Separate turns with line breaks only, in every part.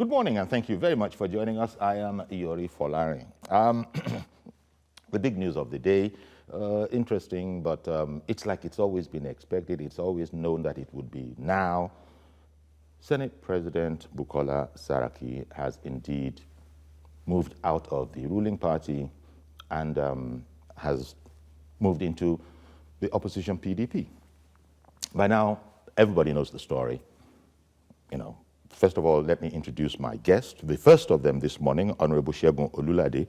Good morning, and thank you very much for joining us. I am Iyori Folari. The big news of the day, interesting, but it's like it's always been expected. It's always known that it would be now. Senate President Bukola Saraki has indeed moved out of the ruling party and has moved into the opposition PDP. By now, everybody knows the story. First of all, let me introduce my guest. The first of them this morning, Honorable Segun Olulade,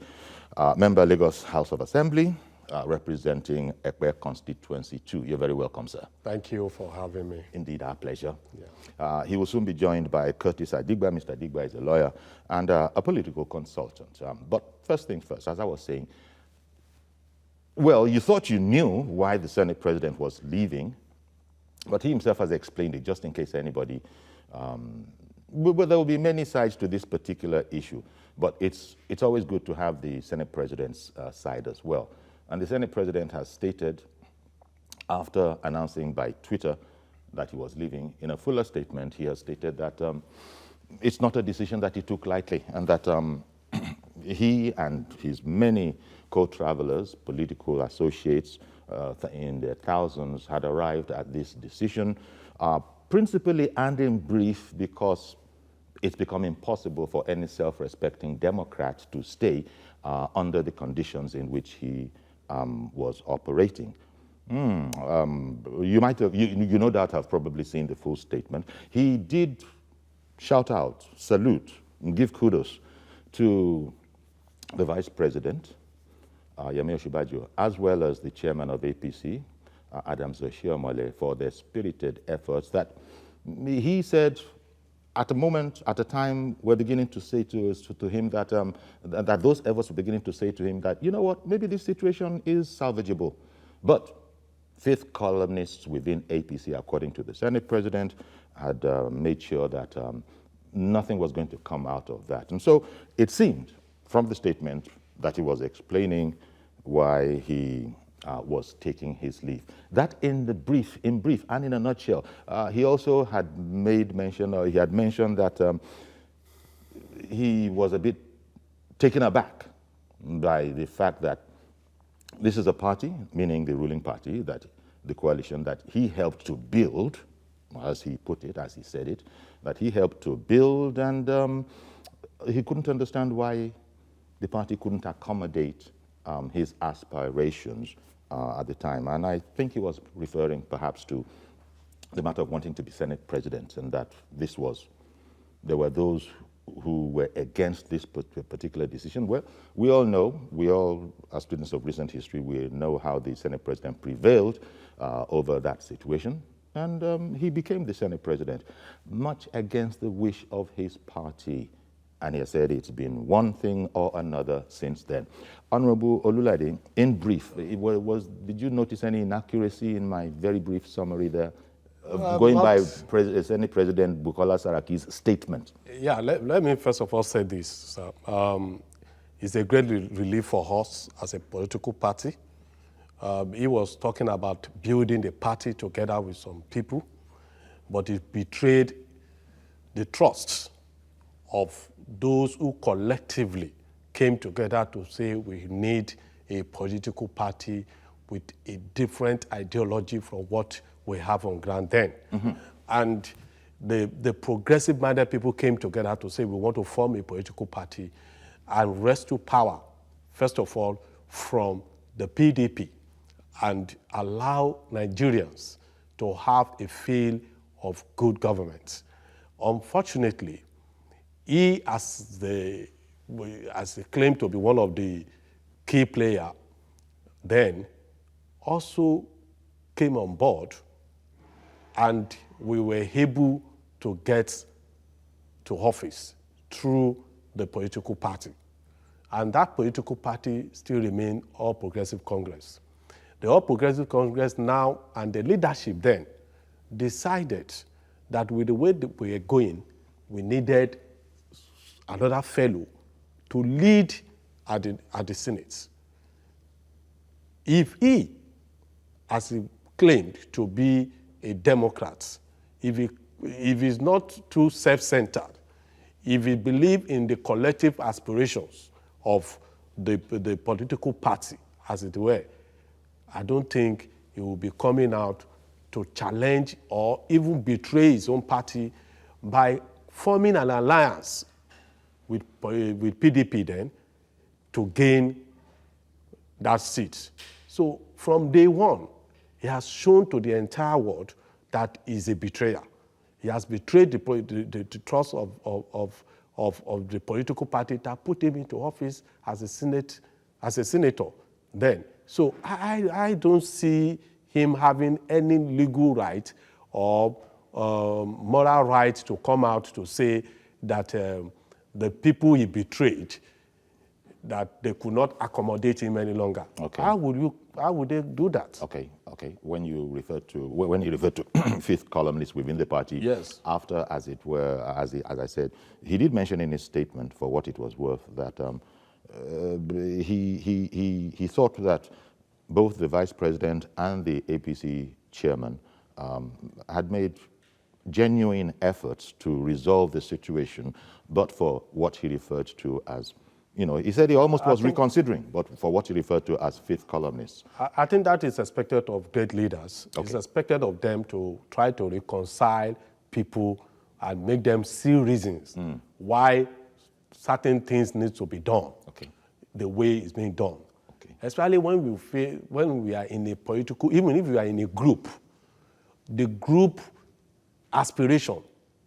member Lagos House of Assembly, representing Ekpe Constituency 2. You're very welcome, sir.
Thank you for having me.
Indeed, our pleasure.
Yeah.
He will soon be joined by Curtis Adigba. Mr. Adigba is a lawyer and a political consultant. But first things first, as I was saying, well, you thought you knew why the Senate President was leaving, but he himself has explained it, just in case anybody but there will be many sides to this particular issue, but it's always good to have the Senate President's side as well. And the Senate President has stated, after announcing by Twitter that he was leaving, in a fuller statement, he has stated that it's not a decision that he took lightly, and that he and his many co-travelers, political associates in their thousands, had arrived at this decision, principally and in brief because it's become impossible for any self-respecting Democrat to stay under the conditions in which he was operating. You might have, you no doubt have probably seen the full statement. He did shout out, salute, and give kudos to the Vice President, Yemi Osinbajo, as well as the Chairman of APC, Adams Oshiomhole, for their spirited efforts that he said at a time, we're beginning to say to him that, that those efforts were beginning to say to him that, you know what, maybe this situation is salvageable. But fifth columnists within APC, according to the Senate President, had made sure that nothing was going to come out of that. And so it seemed from the statement that he was explaining why he was taking his leave. That in brief and in a nutshell. He also had made mention, or he had mentioned that he was a bit taken aback by the fact that this is a party, meaning the ruling party, that the coalition that he helped to build, as he put it, as he said it, that he helped to build, and he couldn't understand why the party couldn't accommodate his aspirations at the time. And I think he was referring perhaps to the matter of wanting to be Senate President, and that there were those who were against this particular decision. Well, we all, as students of recent history, we know how the Senate President prevailed over that situation, and he became the Senate President, much against the wish of his party. And he said it's been one thing or another since then. Honorable Olulade, in brief, did you notice any inaccuracy in my very brief summary there? Going by Senate President Bukola Saraki's statement.
Yeah, let me first of all say this. It's a great relief for us as a political party. He was talking about building the party together with some people, but it betrayed the trust of those who collectively came together to say we need a political party with a different ideology from what we have on ground then. Mm-hmm. And the progressive-minded people came together to say we want to form a political party and rescue power, first of all, from the PDP and allow Nigerians to have a feel of good government. Unfortunately, he, as the claim to be one of the key players then, also came on board, and we were able to get to office through the political party. And that political party still remains All Progressive Congress. The All Progressive Congress now and the leadership then decided that with the way that we were going, we needed another fellow to lead at the Senate. If he, as he claimed to be a Democrat, if he's not too self-centered, if he believes in the collective aspirations of the political party, as it were, I don't think he will be coming out to challenge or even betray his own party by forming an alliance with PDP then to gain that seat. So from day one, he has shown to the entire world that he's a betrayer. He has betrayed the trust of the political party that put him into office as a senator then. So I don't see him having any legal right or moral right to come out to say that the people he betrayed, that they could not accommodate him any longer.
Okay.
How would they do that?
Okay. When you refer to fifth columnist within the party,
yes,
after, as it were, as I said, he did mention in his statement, for what it was worth, that he thought that both the vice president and the APC chairman had made genuine efforts to resolve the situation, but for what he referred to as, he said he almost was reconsidering, but for what he referred to as fifth columnists.
I think that is expected of great leaders. Okay. It's expected of them to try to reconcile people and make them see reasons why certain things need to be done the way it's being done. Especially when we are in a political, even if we are in a group, the group aspiration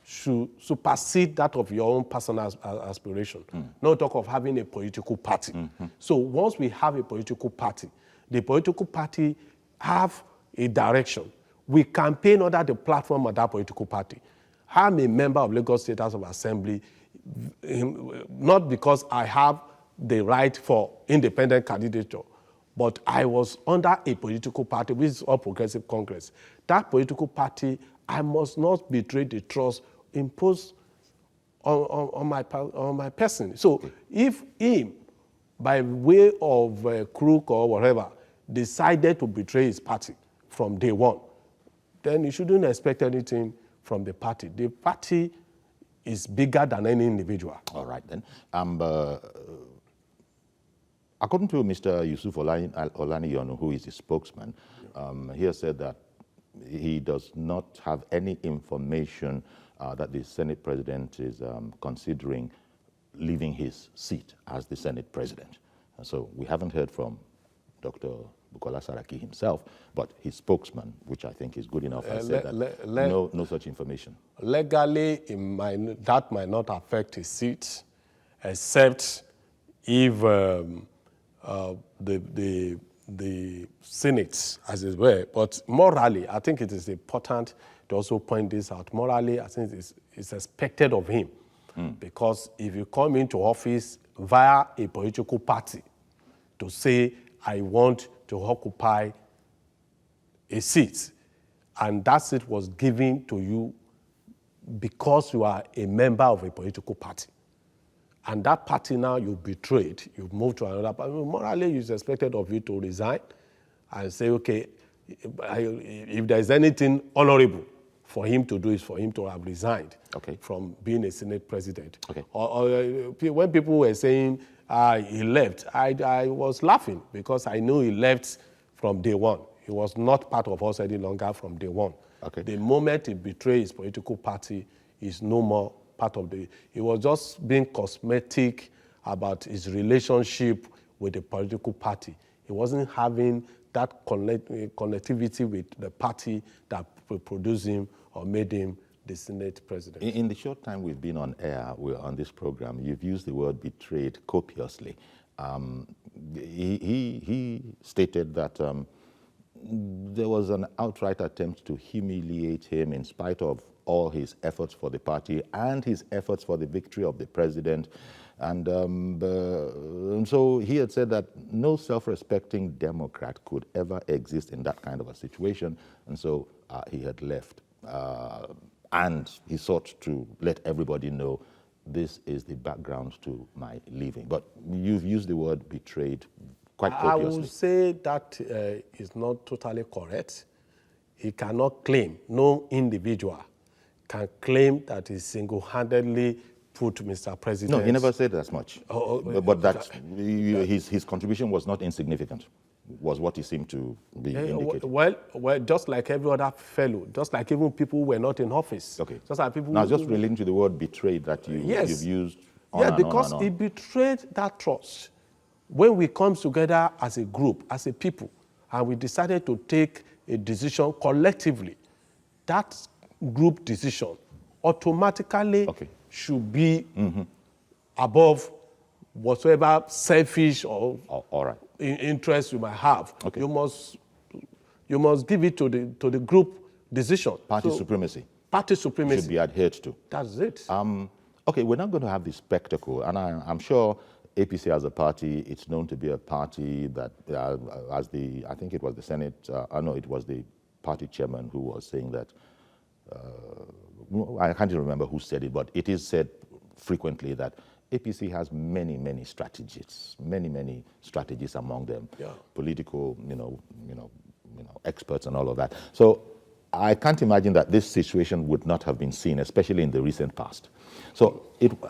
should supersede that of your own personal aspiration. No talk of having a political party. So once we have a political party, the political party have a direction. We campaign under the platform of that political party. I'm a member of Lagos State House of Assembly, not because I have the right for independent candidature, but I was under a political party, which is All Progressive Congress. That political party, I must not betray the trust imposed on my person. So if him, by way of crook or whatever, decided to betray his party from day one, then you shouldn't expect anything from the party. The party is bigger than any individual.
All right, then. According to Mr. Yusuf Olaniyonu, who is the spokesman, he has said that he does not have any information that the Senate president is considering leaving his seat as the Senate president. And so we haven't heard from Dr. Bukola Saraki himself, but his spokesman, which I think is good enough, has said that no such information.
Legally, that might not affect his seat, except if the Senate, as it were. But morally, I think it is important to also point this out. Morally, I think it's expected of him. Because if you come into office via a political party to say, I want to occupy a seat, and that seat was given to you because you are a member of a political party, and that party now you betrayed, you moved to another party, morally it's expected of you to resign and say, okay, if there's anything honorable for him to do is for him to have resigned from being a Senate president. Or when people were saying he left, I was laughing because I knew he left from day one. He was not part of us any longer from day one. The moment he betrayed his political party, he's no more part of the... He was just being cosmetic about his relationship with the political party. He wasn't having that connectivity with the party that produced him or made him the Senate president.
In the short time we've been on air, we're on this program, you've used the word betrayed copiously. He stated that there was an outright attempt to humiliate him in spite of all his efforts for the party and his efforts for the victory of the president. And so he had said that no self-respecting Democrat could ever exist in that kind of a situation. And so he had left. And he sought to let everybody know this is the background to my leaving. But you've used the word betrayed quite copiously.
I would say that is not totally correct. He cannot claim, no individual can claim that he single-handedly put Mr. President.
No, he never said as much. But that
okay.
his contribution was not insignificant, was what he seemed to be indicating.
Well, just like every other fellow, just like even people who were not in office.
Okay.
Just like people
now, just relating to the word betrayed that you've used on
yeah,
and
because
on and on.
he betrayed that trust. When we come together as a group, as a people, and we decided to take a decision collectively, that group decision automatically should be above whatsoever selfish or
all right.
interest you might have.
Okay.
You must give it to the group decision.
Party supremacy.
Party supremacy
should be adhered to.
That's it.
Okay, we're not going to have this spectacle, and I'm sure APC as a party, it's known to be a party that, I think it was the Senate, it was the party chairman who was saying that, I can't even remember who said it, but it is said frequently that APC has many strategies among them, political, experts and all of that. So I can't imagine that this situation would not have been seen, especially in the recent past. So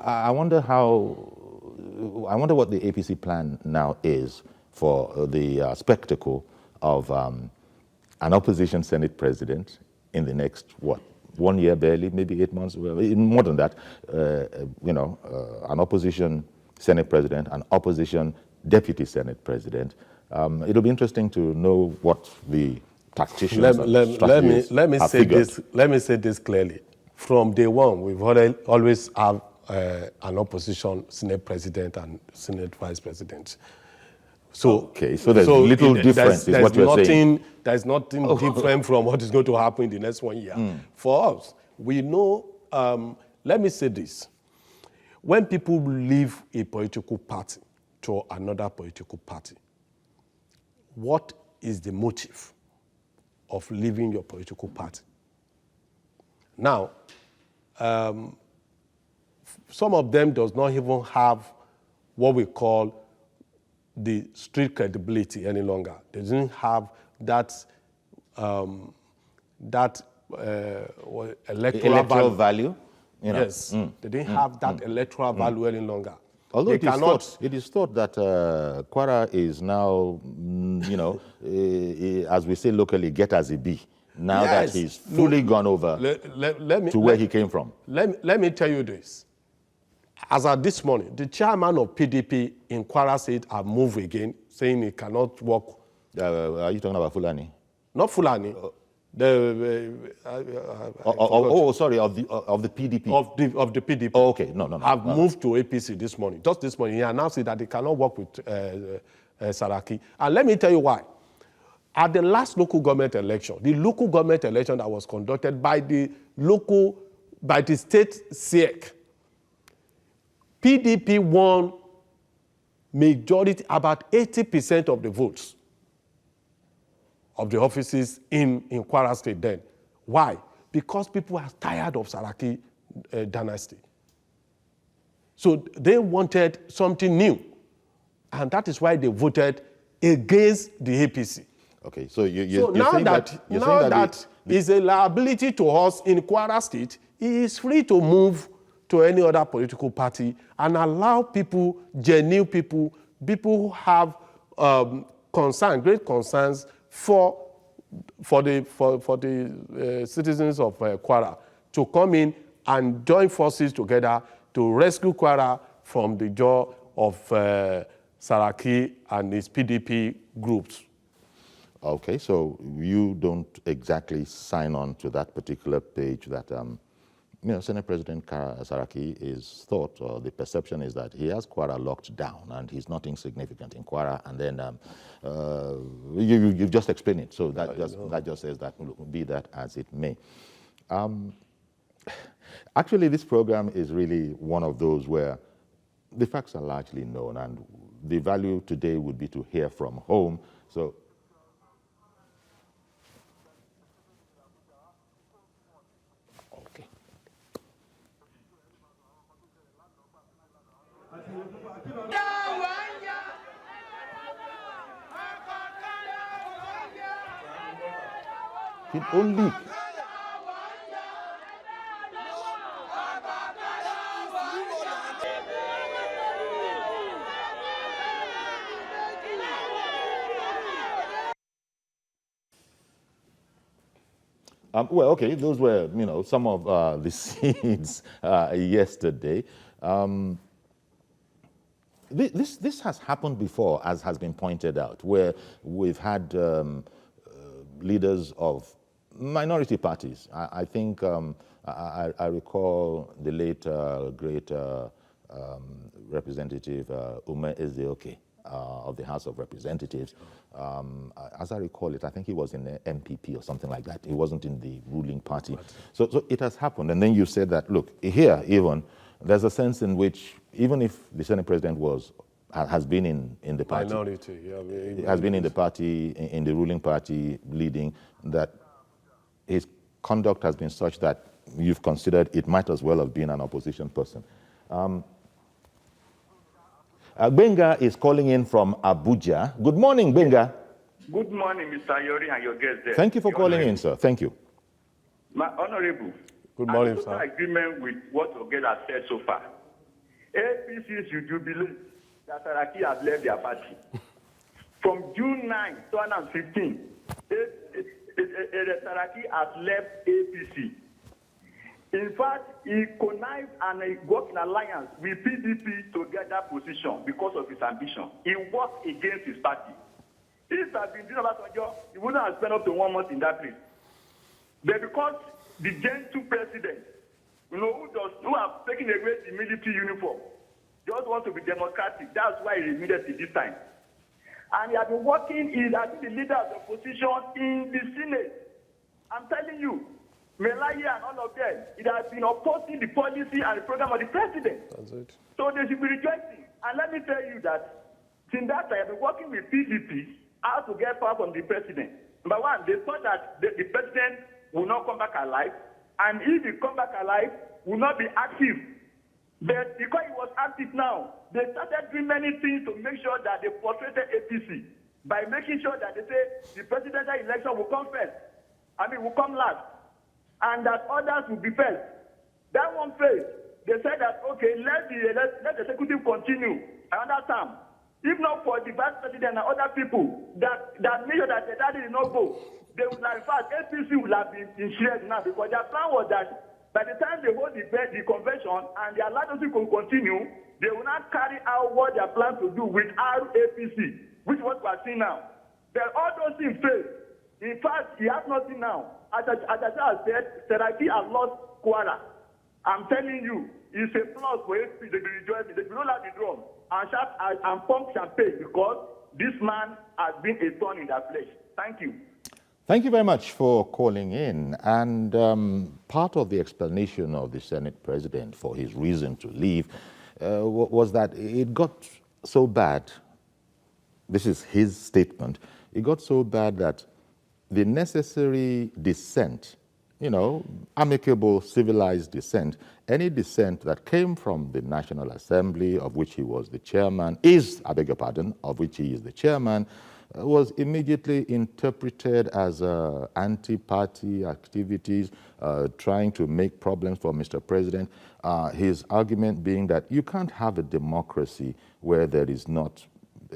I wonder what the APC plan now is for the spectacle of an opposition Senate president in the next, 1 year barely, maybe 8 months, more than that, an opposition Senate president, an opposition deputy Senate president. It'll be interesting to know what the tacticians
let me say this clearly. From day one, we've always have an opposition Senate president and Senate vice president. So there's
little difference is what you're saying.
There's nothing different from what is going to happen in the next 1 year. For us, we know, let me say this. When people leave a political party to another political party, what is the motive of leaving your political party? Now, some of them does not even have what we call the street credibility any longer. They didn't have that electoral
value.
Yes, they didn't have that electoral value any longer.
Although it is thought that Kwara is now, as we say locally, get as he be. Now that he's fully gone over to where he came from.
Let me tell you this. As of this morning, the chairman of PDP in Kwara State have moved again, saying he cannot work.
Are you talking about Fulani?
Not Fulani.
Sorry, of the PDP.
Of the PDP.
Oh, okay, no.
Have moved to APC this morning. Just this morning, he announced that he cannot work with Saraki. And let me tell you why. At the last local government election, the local government election that was conducted by the state SEC, PDP won majority, about 80% of the votes of the offices in Kwara State then. Why? Because people are tired of Saraki dynasty. So they wanted something new. And that is why they voted against the APC.
Okay, so
now that is a liability to us in Kwara State, he is free to move to any other political party and allow people, genuine people who have great concerns for the citizens of Kwara to come in and join forces together to rescue Kwara from the jaw of Saraki and his PDP groups.
Okay, so you don't exactly sign on to that particular page that, Senate President Saraki is thought, or the perception is that he has Kwara locked down and he's not insignificant in Kwara. And then you've just explained it. So that just says that, be that as it may. Actually, this program is really one of those where the facts are largely known, and the value today would be to hear from home. So. Only. Well, okay, those were, some of the scenes yesterday. This has happened before, as has been pointed out, where we've had leaders of minority parties. I think I recall the late great Representative Ume Ezeoke of the House of Representatives. As I recall it, I think he was in the MPP or something like that. He wasn't in the ruling party. So it has happened. And then you said that, look, here even, there's a sense in which even if the Senate President has been in the party,
minority, yeah,
has been in the party, in the ruling party, leading, that his conduct has been such that you've considered it might as well have been an opposition person. Benga is calling in from Abuja. Good morning, Benga.
Good morning, Mr. Yori and your guests there.
Thank you for calling in, sir. Thank you.
My honorable.
Good morning,
sir. I'm in agreement with what Ogeda has said so far. APC should jubilate that Saraki has left their party. From June 9, 2015, Saraki has left APC. In fact, he connived and he worked in alliance with PDP to get that position because of his ambition. He worked against his party. If it had been doing about Obasanjo, he wouldn't have spent up to 1 month in that place. But because the gentle president, who have taken away the military uniform, just want to be democratic, that's why he needed it this time. And he has been working, he has been the leader of the opposition in the Senate. I'm telling you, Melaya and all of them, it has been opposing the policy and the program of the president.
That's it.
So they should be rejoicing. And let me tell you that since that time, I've been working with PDP how to get power from the president. Number one, they thought that the president will not come back alive. And if he come back alive, will not be active. But because he was active now, they started doing many things to make sure that they frustrated APC by making sure that they say the presidential election will come first. Will come last. And that others will be first. That one phase, they said that, okay, let the executive continue another term. If not for the vice president and other people that made sure that the daddy did not go, they would have, in fact, APC would have been in shares now because their plan was that by the time they hold the convention and they allow them to continue, they will not carry out what they are planning to do with our APC, which is what we are seeing now. But all those things fail. In fact, he has nothing now. As I said, Saraki has lost Kwara. I'm telling you, it's a plus for APC. They will rejoice. They will roll out the drum and pump champagne because this man has been a thorn in their flesh. Thank you.
Thank you very much for calling in. And part of the explanation of the Senate President for his reason to leave was that it got so bad. This is his statement. It got so bad that the necessary dissent, amicable, civilized dissent, any dissent that came from the National Assembly, of which he was the chairman, of which he is the chairman, was immediately interpreted as anti-party activities, trying to make problems for Mr. President. His argument being that you can't have a democracy where there is not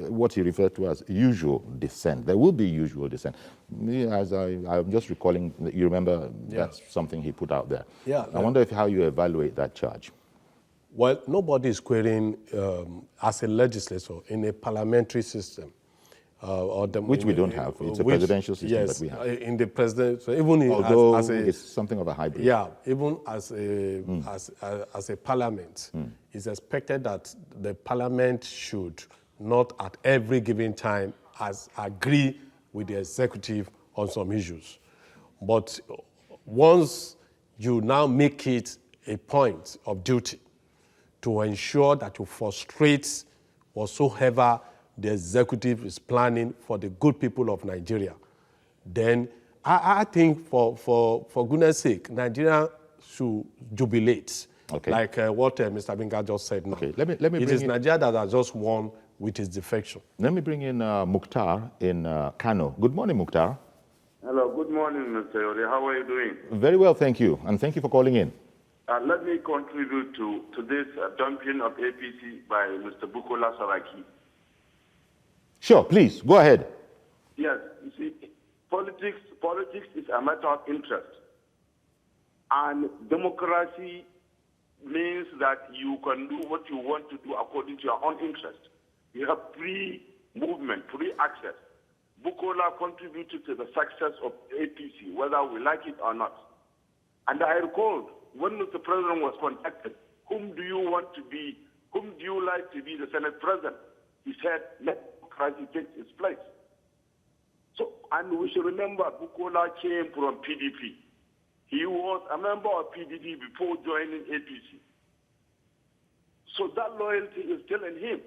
what he referred to as usual dissent. There will be usual dissent. As I'm just recalling, you remember that's something he put out there.
Yeah.
I wonder how you evaluate that charge.
Well, nobody is querying as a legislator in a parliamentary system.
Which we don't have. It's a presidential system that we have.
In the presidential, even
although
as
it's something of a hybrid.
Yeah, even as a parliament, it's expected that the parliament should not at every given time agree with the executive on some issues. But once you now make it a point of duty to ensure that you frustrate whatsoever the executive is planning for the good people of Nigeria, then I think for goodness sake, Nigeria should jubilate.
Okay.
Like what Mr. Binga just said now.
Okay, let me bring
it is Nigeria that has just won with its defection.
Let me bring in Mukhtar in Kano. Good morning, Mukhtar.
Hello, good morning, Mr. Yori. How are you doing?
Very well, thank you. And thank you for calling in.
Let me contribute to this dumping of APC by Mr. Bukola Saraki.
Sure, please, go ahead.
Yes, you see, politics is a matter of interest. And democracy means that you can do what you want to do according to your own interest. You have free movement, free access. Bukola contributed to the success of APC, whether we like it or not. And I recall when Mr. President was contacted, whom do you like to be the Senate President? He said, let democracy take its place. So, and we should remember Bukola came from PDP. He was a member of PDP before joining APC. So that loyalty is still in him.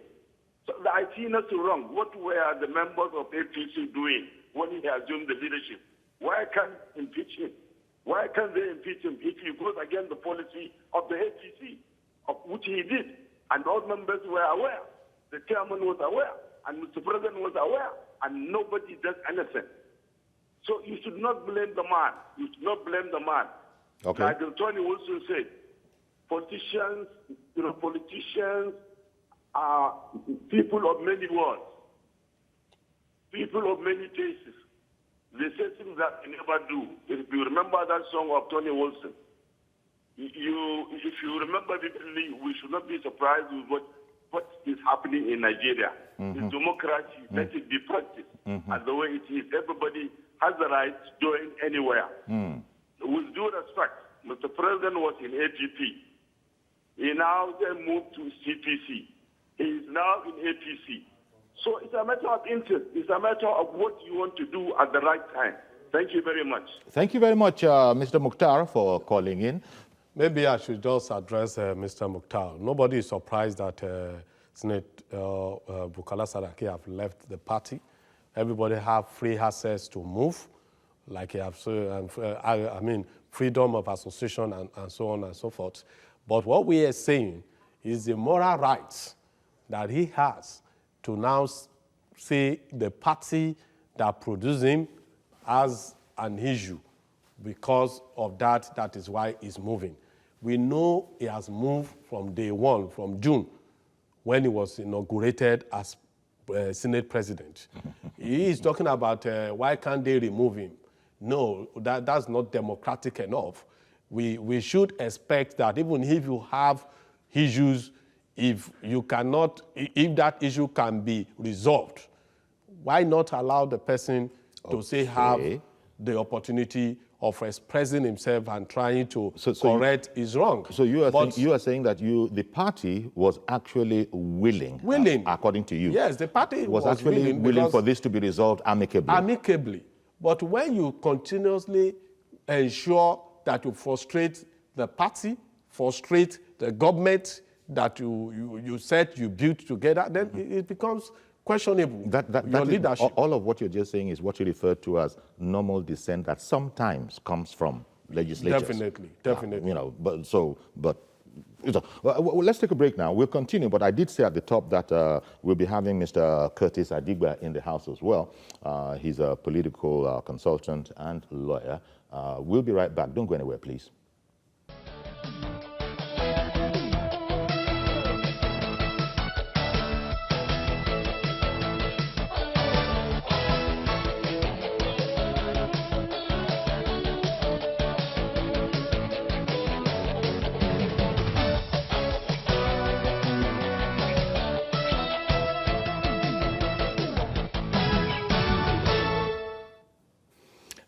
So I see nothing wrong. What were the members of APC doing when he assumed the leadership? Why can't impeach him? Why can't they impeach him if he goes against the policy of the APC, of which he did? And all members were aware. The chairman was aware, and Mr. President was aware, and nobody does anything. So you should not blame the man. You should not blame the man.
Okay.
Like Tony Wilson said, politicians are people of many words, people of many tastes. They say things that they never do. If you remember that song of Tony Wilson, if you remember vividly, we should not be surprised with what is happening in Nigeria. It's democracy, let it be practiced. And the way it is, everybody has the right to join anywhere. With due respect, Mr. President was in APP. He now then moved to CPC. He is now in APC. So it's a matter of interest. It's a matter of what you want to do at the right time. Thank you very much.
Thank you very much, Mr. Mukhtar, for calling in.
Maybe I should just address Mr. Mukhtar. Nobody is surprised that Senate Bukola Saraki have left the party. Everybody have free access to move, like you have, I mean, freedom of association and so on and so forth. But what we are saying is the moral rights that he has to now say the party that produced him has an issue. Because of that, that is why he's moving. We know he has moved from day one, from June, when he was inaugurated as Senate President. He is talking about why can't they remove him? No, that's not democratic enough. We should expect that even if you have issues, if that issue can be resolved, why not allow the person to say have the opportunity of expressing himself and trying to correct his wrong.
So you are saying that the party was actually willing, according to you.
Yes, the party
was actually willing for this to be resolved amicably.
Amicably. But when you continuously ensure that you frustrate the party, frustrate the government that you said you built together, then it becomes questionable. Your leadership.
All of what you're just saying is what you refer to as normal dissent that sometimes comes from legislatures.
Definitely.
Well, let's take a break now. We'll continue, but I did say at the top that we'll be having Mr. Curtis Adigba in the house as well. He's a political consultant and lawyer. We'll be right back. Don't go anywhere, please.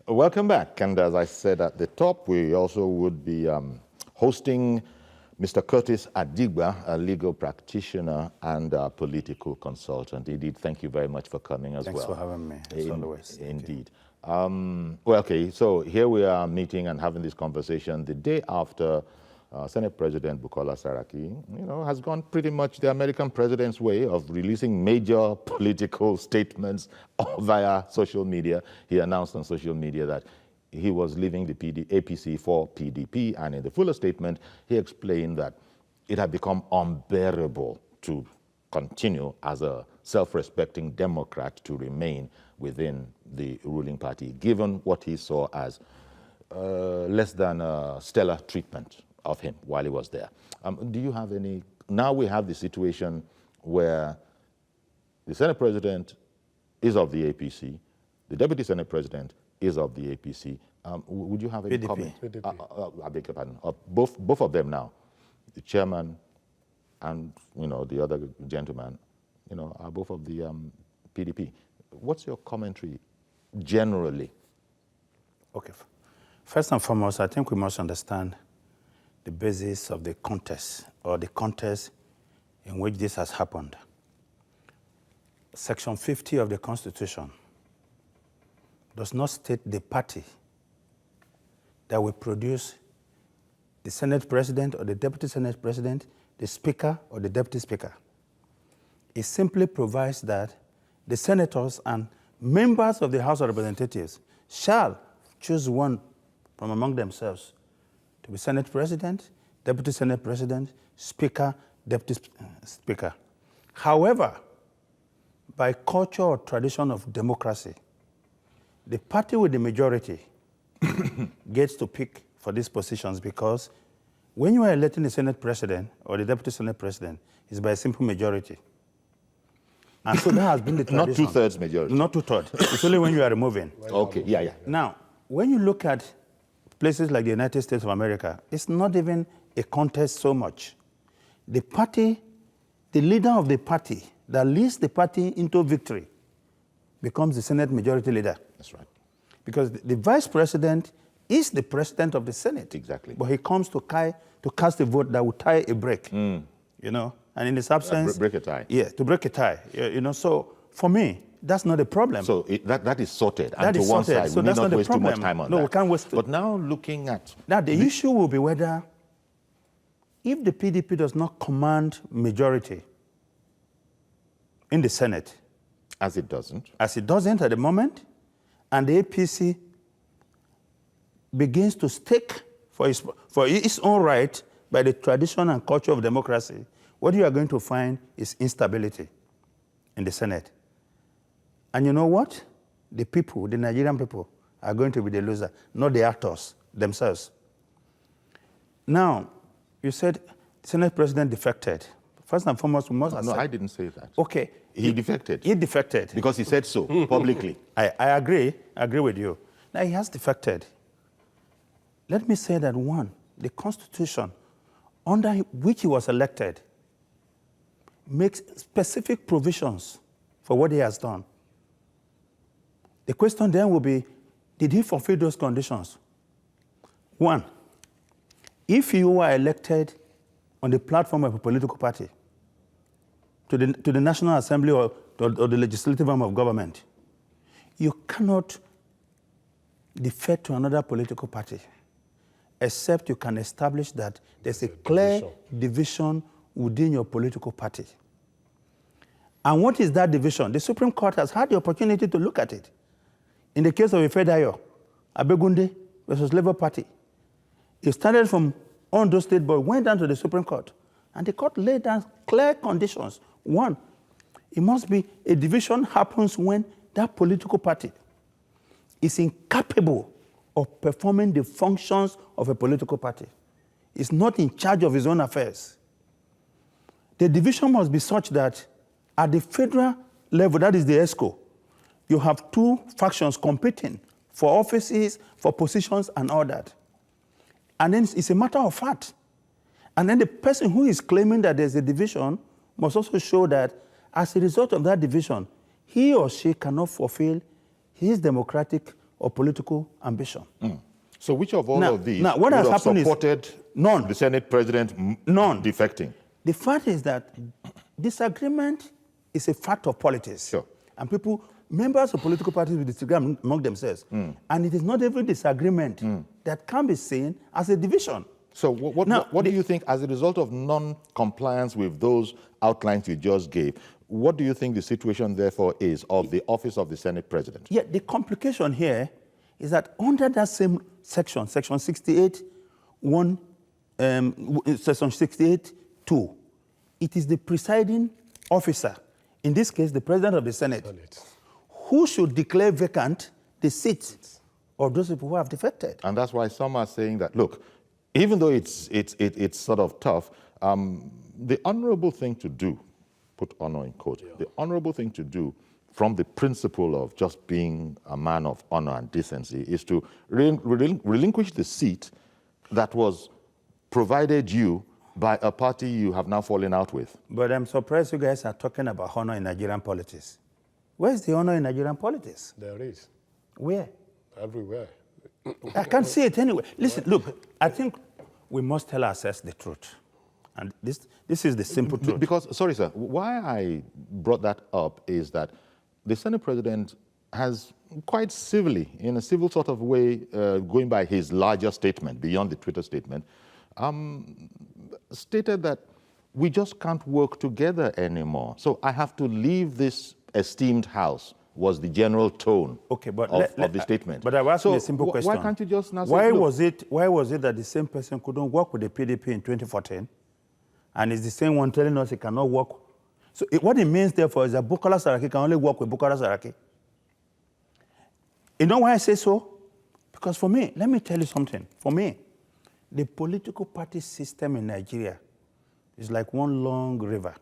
Welcome back, and as I said at the top, we also would be hosting Mr. Curtis Adigba, a legal practitioner and a political consultant. Indeed, thank you very much for coming as well.
Thanks for having me, as always.
Indeed. Well, okay, so here we are meeting and having this conversation the day after Senate President Bukola Saraki, has gone pretty much the American president's way of releasing major political statements via social media. He announced on social media that he was leaving the APC for PDP, and in the fuller statement, he explained that it had become unbearable to continue as a self-respecting Democrat to remain within the ruling party, given what he saw as less than stellar treatment of him while he was there. Do you have any? Now we have the situation where the Senate President is of the APC, the Deputy Senate President is of the APC, Would you have any
PDP.
comment?
PDP.
I beg your pardon. Both of them now, the chairman and the other gentleman, are both of the PDP. What's your commentary generally?
Okay. First and foremost, I think we must understand the basis of the contest, or the context in which this has happened. Section 50 of the Constitution does not state the party that will produce the Senate President or the Deputy Senate President, the Speaker or the Deputy Speaker. It simply provides that the senators and members of the House of Representatives shall choose one from among themselves to be Senate President, Deputy Senate President, Speaker, Deputy Speaker. However, by culture or tradition of democracy, the party with the majority gets to pick for these positions, because when you are electing the Senate President or the Deputy Senate President, it's by a simple majority. And so that has been the tradition.
Not 2/3 majority.
Not 2/3. It's only when you are removing.
Okay, yeah.
Now, when you look at places like the United States of America, it's not even a contest so much. The party, the leader of the party that leads the party into victory becomes the Senate Majority Leader.
That's right.
Because the Vice President is the President of the Senate.
Exactly.
But he comes to cast a vote that will tie a break, and in his absence...
break a tie.
Yeah, to break a tie, So for me, that's not a problem.
So that is sorted.
That
and
is
to one
sorted.
side,
So
we
that's
need not
not a
waste too much
problem.
time on
No,
that.
we can't waste it.
But now looking at...
Now, the issue will be whether, if the PDP does not command majority in the Senate,
As it doesn't.
as it doesn't at the moment, and the APC begins to stake for its own right by the tradition and culture of democracy, what you are going to find is instability in the Senate. And you know what? The people, the Nigerian people, are going to be the loser, not the actors themselves. Now, you said Senate President defected. First and foremost, we must
No,
accept...
I didn't say that.
Okay.
He defected.
He defected.
Because he said so publicly.
I agree with you. Now, he has defected. Let me say that, one, the Constitution under which he was elected makes specific provisions for what he has done. The question then will be, did he fulfill those conditions? One, if you were elected on the platform of a political party to the National Assembly or the legislative arm of government, you cannot defect to another political party except you can establish that there's a clear division within your political party. And what is that division? The Supreme Court has had the opportunity to look at it. In the case of Ifedayo, Abegunde versus Labour Party, it started from Ondo State, but went down to the Supreme Court. And the court laid down clear conditions. One, it must be a division happens when that political party is incapable of performing the functions of a political party. It's not in charge of its own affairs. The division must be such that at the federal level, that is the ESCO, you have two factions competing for offices, for positions, and all that. And then it's a matter of fact. And then the person who is claiming that there's a division must also show that as a result of that division, he or she cannot fulfill his democratic or political ambition.
So which of all of these
what
would
has
have
happened
supported
none.
the Senate President
None.
defecting?
The fact is that disagreement is a fact of politics.
Sure.
And members of political parties will disagree among themselves. And it is not every disagreement that can be seen as a division.
So what do you think, as a result of non-compliance with those outlines you just gave, what do you think the situation, therefore, is of the office of the Senate President?
Yeah, the complication here is that under that same section, Section 68, Section 68(2), it is the presiding officer, in this case, the President of the Senate, who should declare vacant the seats of those people who have defected.
And that's why some are saying that, look, even though it's sort of tough, the honorable thing to do, put honor in quotes, the honorable thing to do from the principle of just being a man of honor and decency is to relinquish the seat that was provided you by a party you have now fallen out with.
But I'm surprised you guys are talking about honor in Nigerian politics. Where's the honor in Nigerian politics?
There is.
Where?
Everywhere.
I can't see it anywhere. Listen, look, I think we must tell ourselves the truth. And this is the simple truth.
Because, sorry, sir, why I brought that up is that the Senate President has quite civilly, in a civil sort of way, going by his larger statement, beyond the Twitter statement, stated that we just can't work together anymore. So I have to leave this esteemed house, was the general tone of the statement.
But I've asked you a simple question.
Why can't you just now say,
why was it that the same person couldn't work with the PDP in 2014, and is the same one telling us he cannot work? So what it means, therefore, is that Bukola Saraki can only work with Bukola Saraki. You know why I say so? Because for me, let me tell you something. For me, the political party system in Nigeria is like one long river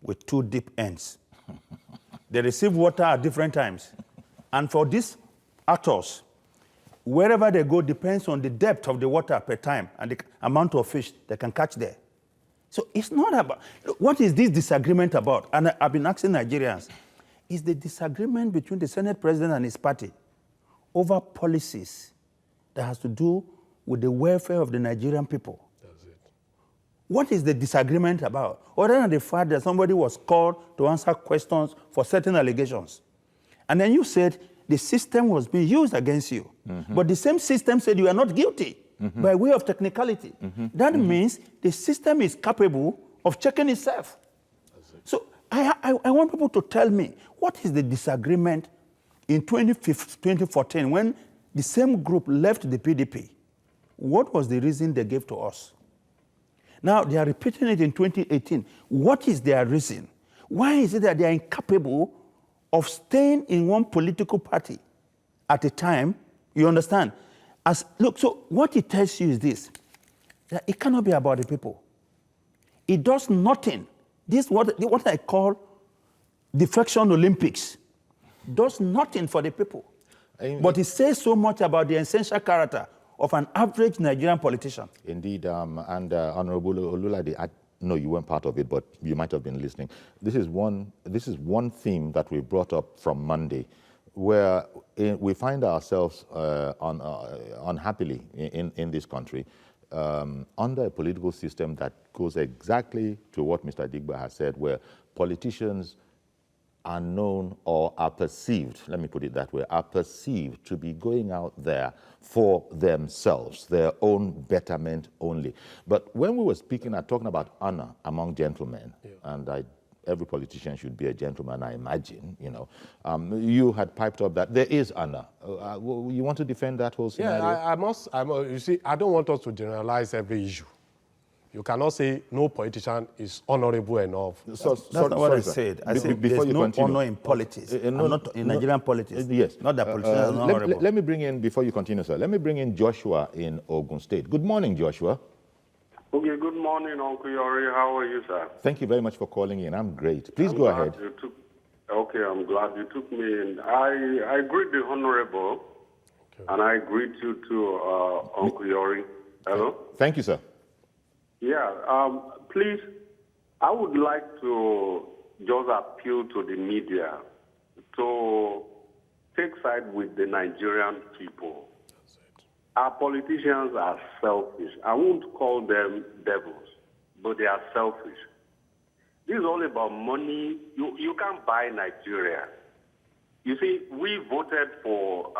with two deep ends. They receive water at different times. And for these actors, wherever they go depends on the depth of the water per time and the amount of fish they can catch there. So it's not about, what is this disagreement about? And I've been asking Nigerians, is the disagreement between the Senate President and his party over policies that has to do with the welfare of the Nigerian people?
That's it.
What is the disagreement about? Other than the fact that somebody was called to answer questions for certain allegations. And then you said the system was being used against you. Mm-hmm. But the same system said you are not guilty by way of technicality. That means the system is capable of checking itself. So I want people to tell me, what is the disagreement in 2014 when the same group left the PDP? What was the reason they gave to us? Now, they are repeating it in 2018. What is their reason? Why is it that they are incapable of staying in one political party at a time? You understand? Look, so what it tells you is this, that it cannot be about the people. It does nothing. This what I call defection Olympics. Does nothing for the people. But it says so much about the essential character of an average Nigerian politician.
Indeed, and Honorable Olulade, I know you weren't part of it, but you might have been listening. This is one theme that we brought up from Monday, where we find ourselves unhappily in this country under a political system that goes exactly to what Mr. Digba has said, where politicians are known or are perceived, let me put it that way, are perceived to be going out there for themselves, their own betterment only. But when we were speaking and talking about honor among gentlemen, and every politician should be a gentleman, I imagine, you know, you had piped up that there is honor. You want to defend that whole scenario?
Yeah, you see, I don't want us to generalize every issue. You cannot say no politician is honorable enough.
That's not what I said. I said there's no honor in politics, not in Nigerian politics.
Yes.
Not that politicians are not honorable.
Let me bring in, before you continue, sir, let me bring in Joshua in Ogun State. Good morning, Joshua.
Okay, good morning, Uncle Yori. How are you, sir?
Thank you very much for calling in. I'm great. Please go ahead.
Okay, I'm glad you took me in. I greet the Honorable, and I greet you too, Uncle Yori. Hello?
Thank you, sir.
Yeah, please, I would like to just appeal to the media to take side with the Nigerian people. Our politicians are selfish. I won't call them devils, but they are selfish. This is all about money. You can't buy Nigeria. You see, we voted for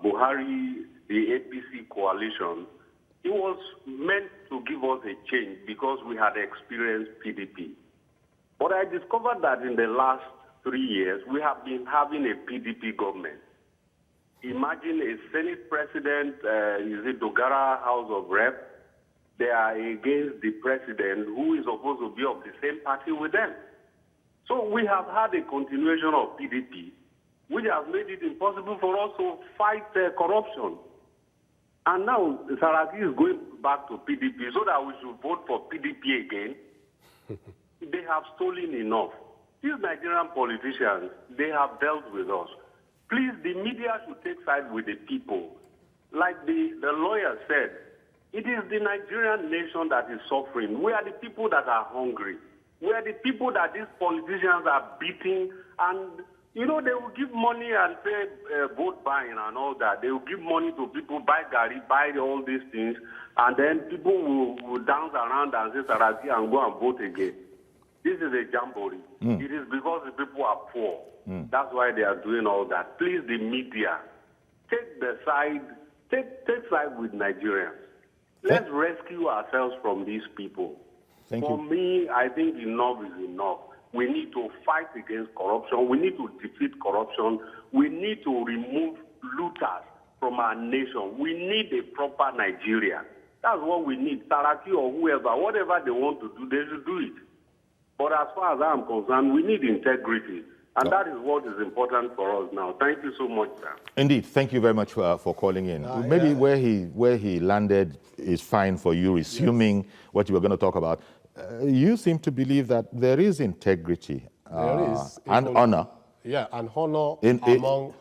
Buhari, the APC coalition. It was meant to give us a change because we had experienced PDP. But I discovered that in the last 3 years, we have been having a PDP government. Imagine a Senate president, is it Dogara House of Rep? They are against the president who is supposed to be of the same party with them. So we have had a continuation of PDP, which has made it impossible for us to fight corruption. And now Saraki is going back to PDP so that we should vote for PDP again. They have stolen enough. These Nigerian politicians, they have dealt with us. Please, the media should take side with the people. Like the lawyer said, it is the Nigerian nation that is suffering. We are the people that are hungry. We are the people that these politicians are beating. And, you know, they will give money and say vote buying and all that. They will give money to people, buy gari, buy all these things. And then people will dance around and say Saraki and go and vote again. This is a jamboree. It is because the people are poor. That's why they are doing all that. Please, the media, take side with Nigerians. Let's rescue ourselves from these people. For me, I think enough is enough. We need to fight against corruption. We need to defeat corruption. We need to remove looters from our nation. We need a proper Nigeria. That's what we need. Saraki or whoever, whatever they want to do, they should do it. But as far as I'm concerned, we need integrity. And that is what is important for us now. Thank you so much, sir. Indeed.
Thank you very much for calling in. Maybe where he landed is fine for you, resuming what you were going to talk about. You seem to believe that there is integrity and honor.
Yeah, and honor among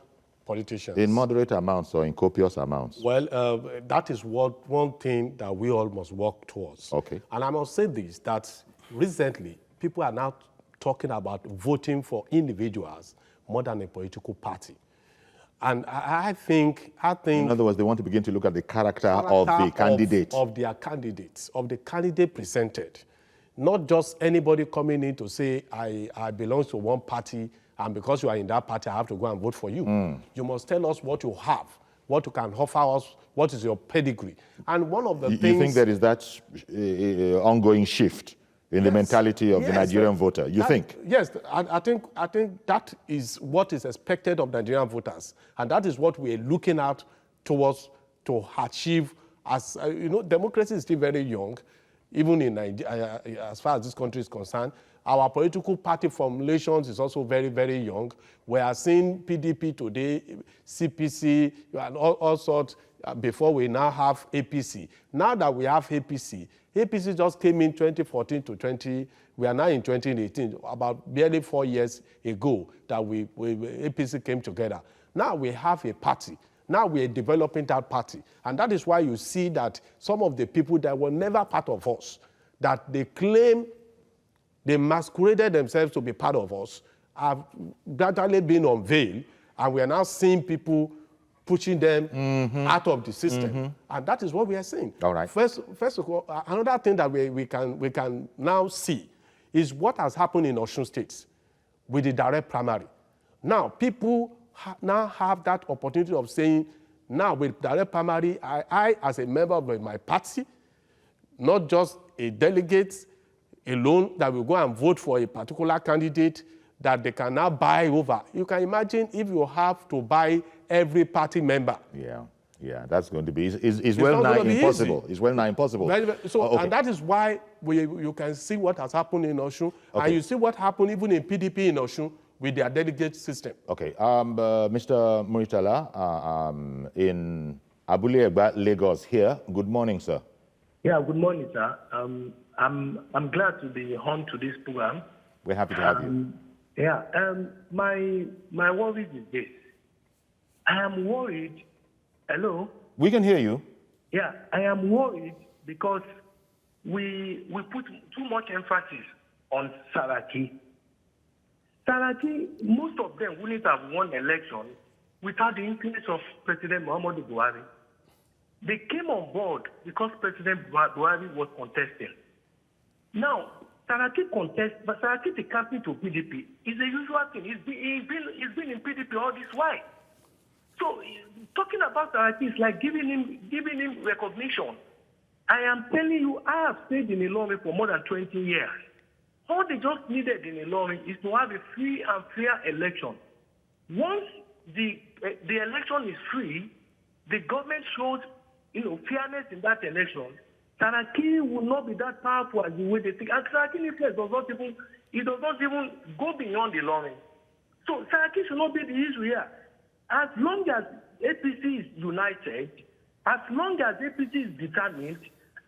politicians.
In moderate amounts or in copious amounts?
Well, that is one thing that we all must work towards.
Okay.
And I must say this, that recently, people are now talking about voting for individuals more than a political party. And I think... In
other words, they want to begin to look at the character of the candidate.
Of their candidates, of the candidate presented. Not just anybody coming in to say, I belong to one party, and because you are in that party, I have to go and vote for you. You must tell us what you have, what you can offer us, what is your pedigree. And one of the things...
You think there is that ongoing shift in the mentality of the Nigerian voter, you think?
Yes, I think that is what is expected of Nigerian voters. And that is what we are looking at towards to achieve. As you know, democracy is still very young, even in Nigeria, as far as this country is concerned. Our political party formulations is also very, very young. We are seeing PDP today, CPC, and all sorts, before we now have APC. Now that we have APC just came in 2014 to 20, we are now in 2018, about barely 4 years ago that APC came together. Now we have a party. Now we are developing that party. And that is why you see that some of the people that were never part of us, that they claim they masqueraded themselves to be part of us, have gradually been unveiled, and we are now seeing people pushing them out of the system. And that is what we are seeing.
All right.
First of all, another thing that we can now see is what has happened in Osun State with the direct primary. Now, people now have that opportunity of saying, now with direct primary, I as a member of my party, not just a delegate alone that will go and vote for a particular candidate that they can now buy over. You can imagine if you have to buy every party member.
Yeah, that's going to be, it's well nigh impossible. It's well nigh impossible.
And that is why you can see what has happened in Osun, and you see what happened even in PDP in Osun with their delegate system.
Okay, Mr. Muritala, in Abule Egba, Lagos here. Good morning, sir.
Yeah, good morning, sir. I'm glad to be on to this program.
We're happy to have you.
My worry is this. I am worried. Hello?
We can hear you.
Yeah, I am worried because we put too much emphasis on Saraki. Saraki, most of them wouldn't have won election without the influence of President Muhammadu Buhari. They came on board because President Buhari was contesting. Now, Saraki contests, but Saraki the captain to PDP is a usual thing. He's been in PDP all this while. So talking about Saraki is like giving him recognition. I am telling you, I have stayed in Ilorin for more than 20 years. All they just needed in Ilorin is to have a free and fair election. Once the election is free, the government shows fairness in that election. Saraki will not be that powerful as the way they think. And Saraki influence does not even go beyond Ilorin. So Saraki should not be the issue here. As long as APC is united, as long as APC is determined,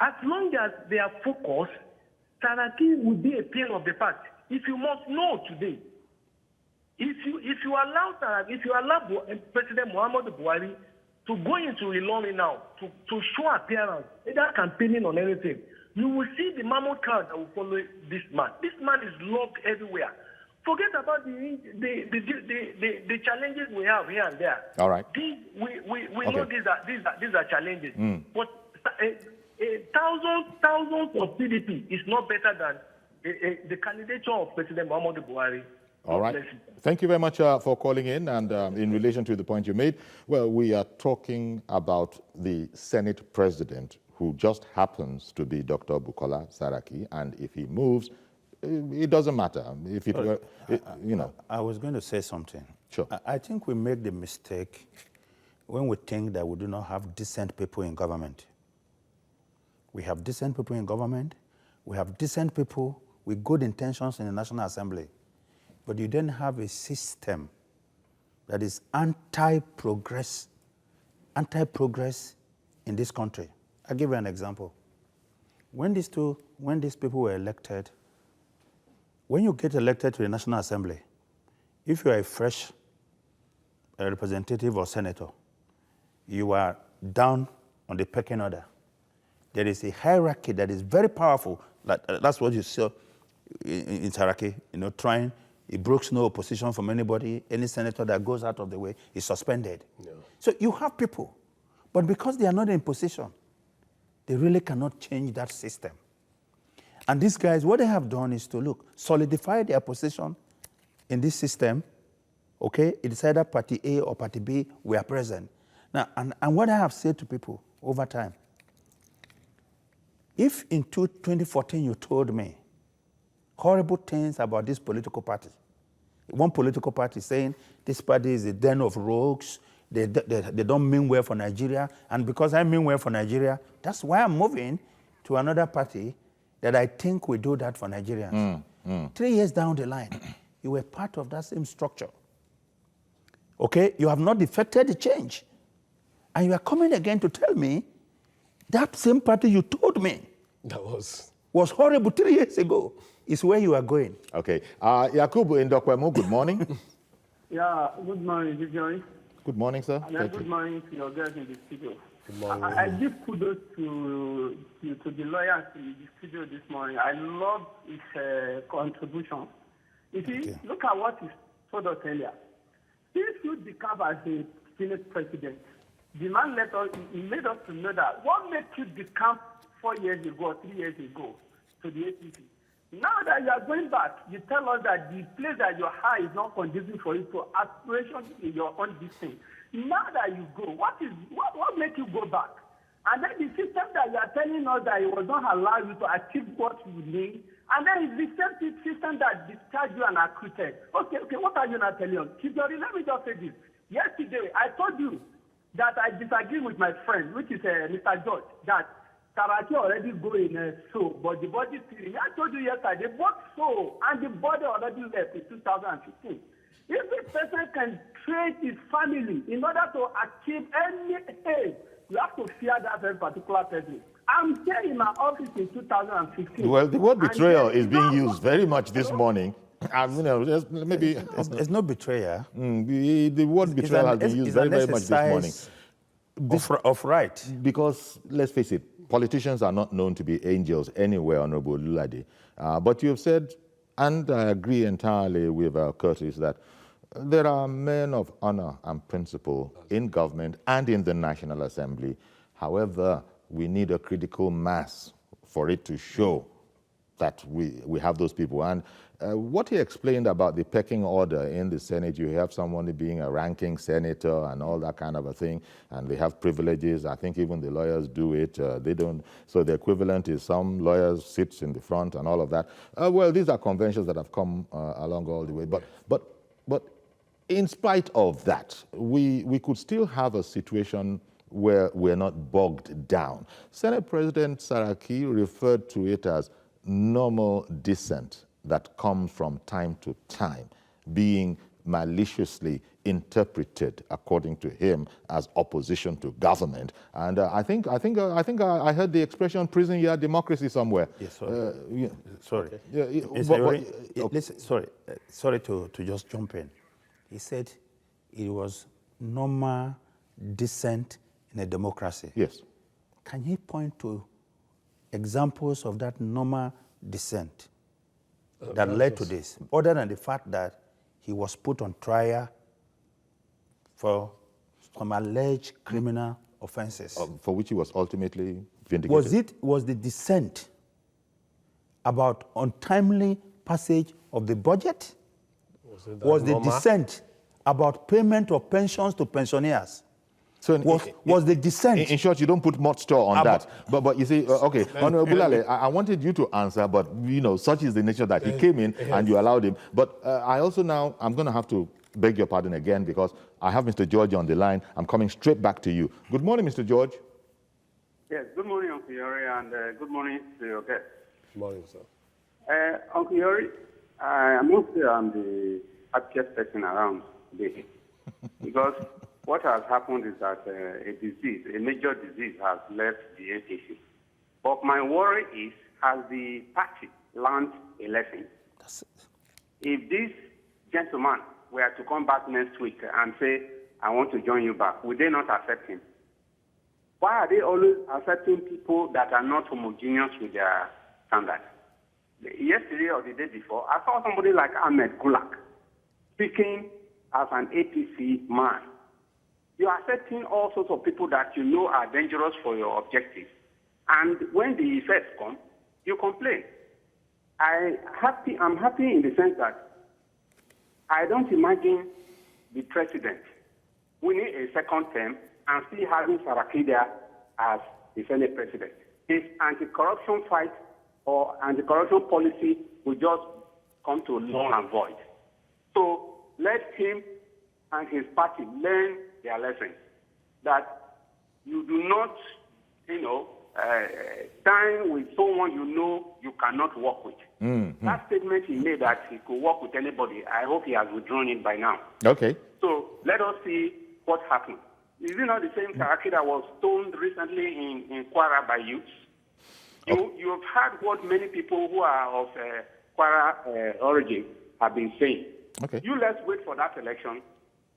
as long as they are focused, Saraki will be a pillar of the party. if you must know today, if you allow President Muhammadu Buhari to go into Ilorin now to show appearance, either campaigning on anything, you will see the mammoth crowd that will follow this man. This man is loved everywhere. Forget about the challenges we have here and there.
All right.
We know these are challenges. But thousands of PDP is not better than the candidature of President Muhammadu Buhari.
All right. Thank you very much for calling in. And in relation to the point you made, well, we are talking about the Senate president, who just happens to be Dr. Bukola Saraki. And if he moves, it doesn't matter. If it were, you know.
I was going to say something.
Sure.
I think we make the mistake when we think that we do not have decent people in government. We have decent people in government. We have decent people with good intentions in the National Assembly. But you don't have a system that is anti-progress in this country. I'll give you an example. When these people were elected, when you get elected to the National Assembly, if you are a fresh representative or senator, you are down on the pecking order. There is a hierarchy that is very powerful. That's what you saw in Saraki, trying. It brooks no opposition from anybody. Any senator that goes out of the way is suspended. Yeah. So you have people, but because they are not in position, they really cannot change that system. And these guys, what they have done is to solidify their position in this system. Okay, it's either party A or party B, we are present. Now, and what I have said to people over time, if in 2014 you told me horrible things about this political party, one political party saying this party is a den of rogues, they don't mean well for Nigeria, and because I mean well for Nigeria, that's why I'm moving to another party that I think will do that for Nigerians. 3 years down the line, you were part of that same structure. Okay, you have not effected the change. And you are coming again to tell me that same party you told me
that was
horrible 3 years ago is where you are going.
Okay. Yakubu Indokwemo, good morning.
Yeah, good morning, Vivian.
Good morning, sir.
And good morning to your guys in the studio.
Good morning.
I give kudos to the lawyers in the studio this morning. I love his contribution. You see, look at what he told us earlier. He should become as a Senate president. The man made us to know that what made you become 4 years ago or 3 years ago to the APC. Now that you are going back, you tell us that the place that you are is not conducive for you to aspiration in your own destiny. Now that you go, what makes you go back? And then the system that you are telling us that it was not allow you to achieve what you need, and then it's the same system that discharged you and acquitted. Okay, what are you not telling us? Kizori, let me just say this. Yesterday, I told you that I disagree with my friend, which is Mr. George, that Saraki already go in so, but the body still. I told you yesterday, both so and the body already left in 2015. If a person can train his family in order to achieve any aim, you have to fear that very particular person. I'm here in my office in 2015.
Well, the word betrayal is being used very much this morning. Maybe
it's no betrayal.
The word betrayal has been used very much this morning.
Of right.
Because, let's face it, politicians are not known to be angels anywhere, Honorable Lulade. But you have said, and I agree entirely with Curtis, that there are men of honor and principle in government and in the National Assembly. However, we need a critical mass for it to show that we have those people. And what he explained about the pecking order in the Senate, you have someone being a ranking senator and all that kind of a thing, and they have privileges. I think even the lawyers do it. They don't. So the equivalent is some lawyers sits in the front and all of that. Well, these are conventions that have come along all the way. But in spite of that, we could still have a situation where we're not bogged down. Senate President Saraki referred to it as normal dissent that comes from time to time, being maliciously interpreted, according to him, as opposition to government. And I think I heard the expression "prison yard democracy" somewhere.
Yes, sorry.
Yeah.
Sorry.
Yeah,
Listen, sorry to just jump in. He said it was normal dissent in a democracy.
Yes.
Can he point to examples of that normal dissent that led to this, other than the fact that he was put on trial for some alleged criminal offenses?
For which he was ultimately vindicated.
Was the dissent about untimely passage of the budget? Was the dissent about payment of pensions to pensioners?
So
was the dissent?
In short, you don't put much store on that. But you see, okay, Honorable Bulale, I wanted you to answer, but such is the nature that he came in and you allowed him. But I also now, I'm going to have to beg your pardon again because I have Mr. George on the line. I'm coming straight back to you. Good morning, Mr. George.
Yes, good morning, Uncle Yori, and good morning to your guest.
Good morning, sir.
Uncle Yori, I must say I'm the happiest person around today because what has happened is that a major disease has left the APC. But my worry is, has the party learned a lesson? If this gentleman were to come back next week and say, I want to join you back, would they not accept him? Why are they always accepting people that are not homogeneous with their standards? Yesterday or the day before, I saw somebody like Ahmed Gulak speaking as an APC man. You are accepting all sorts of people that you know are dangerous for your objectives. And when the effects come, you complain. I'm happy in the sense that I don't imagine the president winning a second term and still having Saraki there as the Senate president. His anti-corruption fight or anti-corruption policy will just come to null and void. So let him and his party learn their lesson, that you do not, dine with someone you cannot work with. Mm-hmm. That statement he made that he could work with anybody, I hope he has withdrawn it by now.
Okay.
So let us see what happens. Is it not the same Saraki that was stoned recently in Kwara by youths? You have heard what many people who are of Kwara origin have been saying.
Okay.
Let's wait for that election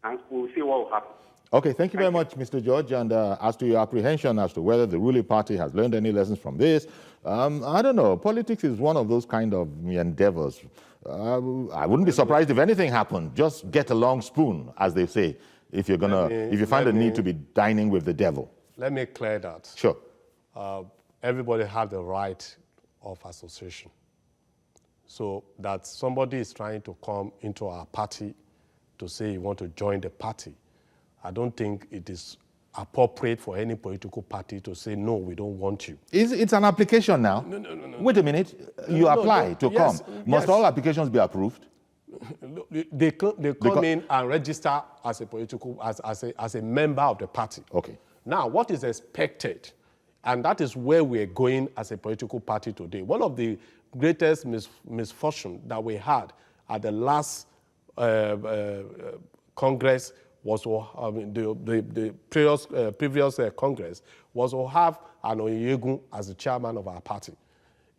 and we'll see what will happen.
Okay, thank you very much, Mr. George. And as to your apprehension as to whether the ruling party has learned any lessons from this, I don't know. Politics is one of those kind of endeavors. I wouldn't be surprised if anything happened. Just get a long spoon, as they say, if you find a need to be dining with the devil.
Let me clear that.
Sure.
Everybody has the right of association. So that somebody is trying to come into our party to say you want to join the party, I don't think it is appropriate for any political party to say, no, we don't want you.
It's an application now. No. Wait a minute. You apply to come. Must all applications be approved?
They come in and register as a political, as a member of the party.
Okay.
Now, what is expected, and that is where we're going as a political party today. One of the greatest misfortune that we had at the last Congress was the previous Congress was to have an Oyegun as the chairman of our party.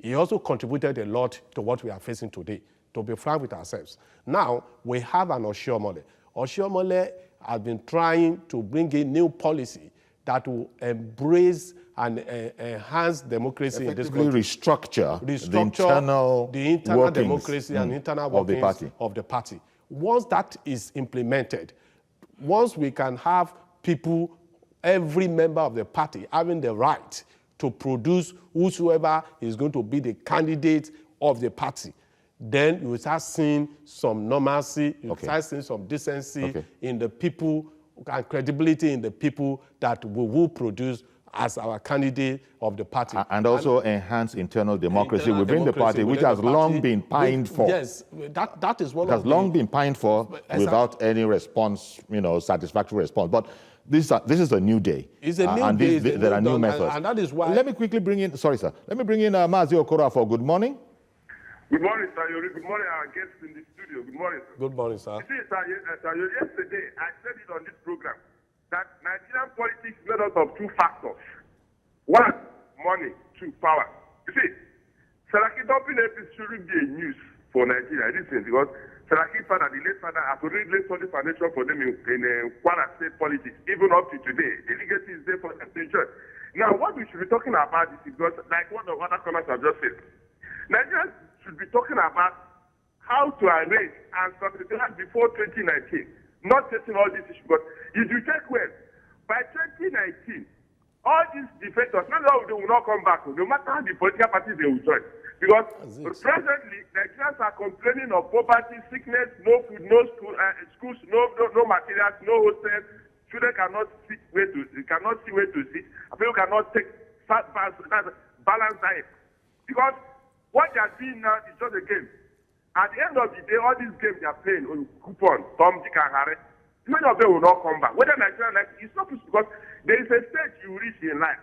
He also contributed a lot to what we are facing today, to be frank with ourselves. Now, we have an Oshiomhole. Oshiomhole has been trying to bring in new policy that will embrace and enhance democracy in this country.
Restructure the internal
democracy and internal workings of the party. Once that is implemented, once we can have people, every member of the party having the right to produce whosoever is going to be the candidate of the party, then you will start seeing some normalcy, you will start seeing some decency in the people and credibility in the people that we will produce as our candidate of the party.
And also enhance internal democracy within the party, which has long been pined for.
Yes, that is one of the...
It has long been pined for without any response, satisfactory response. But this is a new day.
It's a new day.
There are new methods.
And that is why...
Let me quickly bring in, sorry sir, let me bring in Mazi Okora for good morning.
Good morning, sir. Good morning, our guests in the studio. Good morning, sir.
Good morning, sir.
You see, sir, yesterday I said it on this program that Nigerian politics is made up of two factors. One, money. Two, power. You see, Saraki dumping APC shouldn't be a news for Nigeria. Listen, because Saraki father, the late father, has already laid solid foundation for them in Kwara State politics, even up to today. The legacy is there for them to enjoy. Now, what we should be talking about is because, like what the other comments have just said, Nigerians should be talking about how to arrange and strategize before 2019, not taking all these issues. But if you check well, by 2019, all these defectors, not all they will not come back, no matter how the political parties they will join. Because presently, Nigerians are complaining of poverty, sickness, no food, no school, schools, no materials, no hostels. Children cannot see where to sit. People cannot take balanced diet. Because what they are doing now is just a game. At the end of the day, all these games they are playing on coupon, Tom, Dick, and Harry, many of them will not come back. Whether Nigeria, it's not because there is a stage you reach in life.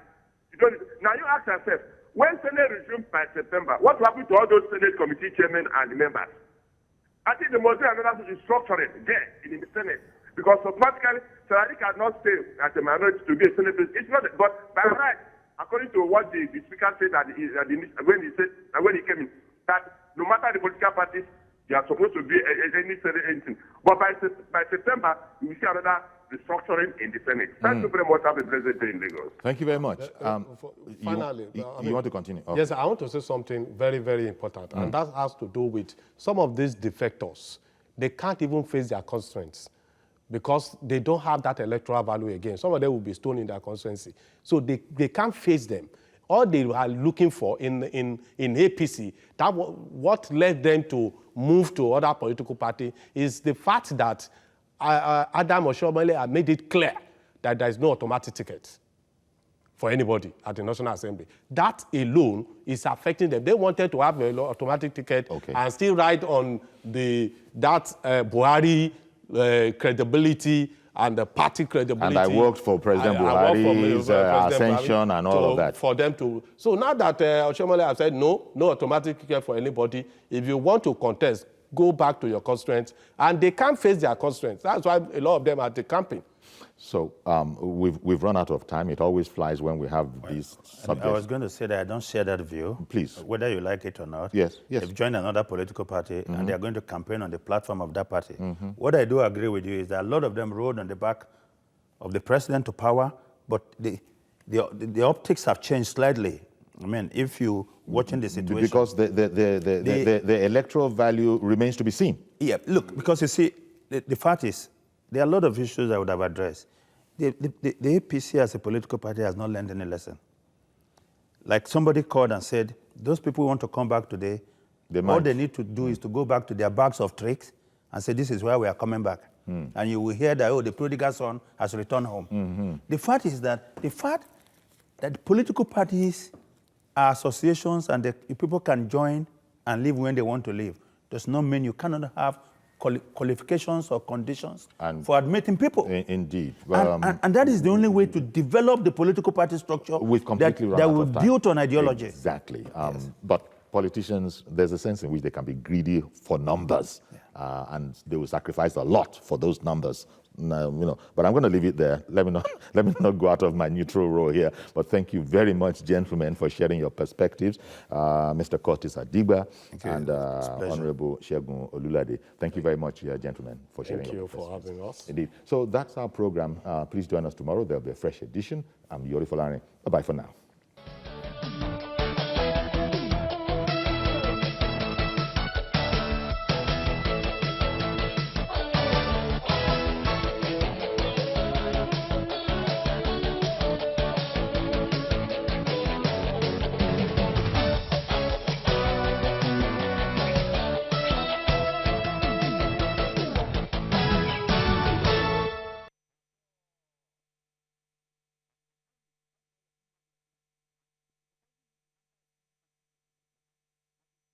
Now you ask yourself, when Senate resumes by September, what will happen to all those Senate committee chairmen and the members? I think the most another restructuring there in the Senate. Because automatically, Saraki cannot stay as a minority to be a Senate president. It's not, but by right, according to what the speaker said when he came in, that no matter the political parties, they are supposed to be anything. But by September, we will see another restructuring in the Senate. Thank you very much. Have a blessed day in Lagos.
Thank you very much.
Finally,
you want to continue? Okay.
Yes, I want to say something very, very important, and that has to do with some of these defectors. They can't even face their constraints because they don't have that electoral value again. Some of them will be stoned in their constituency. So they can't face them. All they are looking for in APC, that what led them to move to other political party is the fact that Adam Oshomole had made it clear that there is no automatic ticket for anybody at the National Assembly. That alone is affecting them. They wanted to have an automatic ticket and still ride on that Buhari credibility and the party credibility.
And I worked for President Buhari's ascension and all of that.
For them to. So now that Oshomole has said no automatic ticket for anybody, if you want to contest, go back to your constituents. And they can't face their constituents. That's why a lot of them are decamping.
So we've run out of time. It always flies when we have these subjects.
I was going to say that I don't share that view.
Please.
Whether you like it or not.
Yes.
They've joined another political party and they are going to campaign on the platform of that party. What I do agree with you is that a lot of them rode on the back of the president to power, but the optics have changed slightly. I mean, if you watching the situation.
Because the electoral value remains to be seen.
Yeah, look, because you see, the fact is, there are a lot of issues I would have addressed. The APC as a political party has not learned any lesson. Like somebody called and said, those people who want to come back today, all they need to do is to go back to their bags of tricks and say, this is where we are coming back. And you will hear that, oh, the prodigal son has returned home. The fact is that the political parties are associations and the people can join and live when they want to live. Does not mean you cannot have qualifications or conditions for admitting people.
Indeed.
And that is the only way to develop the political party structure that will build on ideology.
Exactly. But politicians, there's a sense in which they can be greedy for numbers, and they will sacrifice a lot for those numbers. But I'm going to leave it there. Let me not go out of my neutral role here. But thank you very much, gentlemen, for sharing your perspectives. Mr. Curtis Adigba and Honorable Segun Olulade. Thank you very much, gentlemen, for sharing your perspectives.
Thank you for having us.
Indeed. So that's our program. Please join us tomorrow. There'll be a fresh edition. I'm Yori Folani. Bye-bye for now.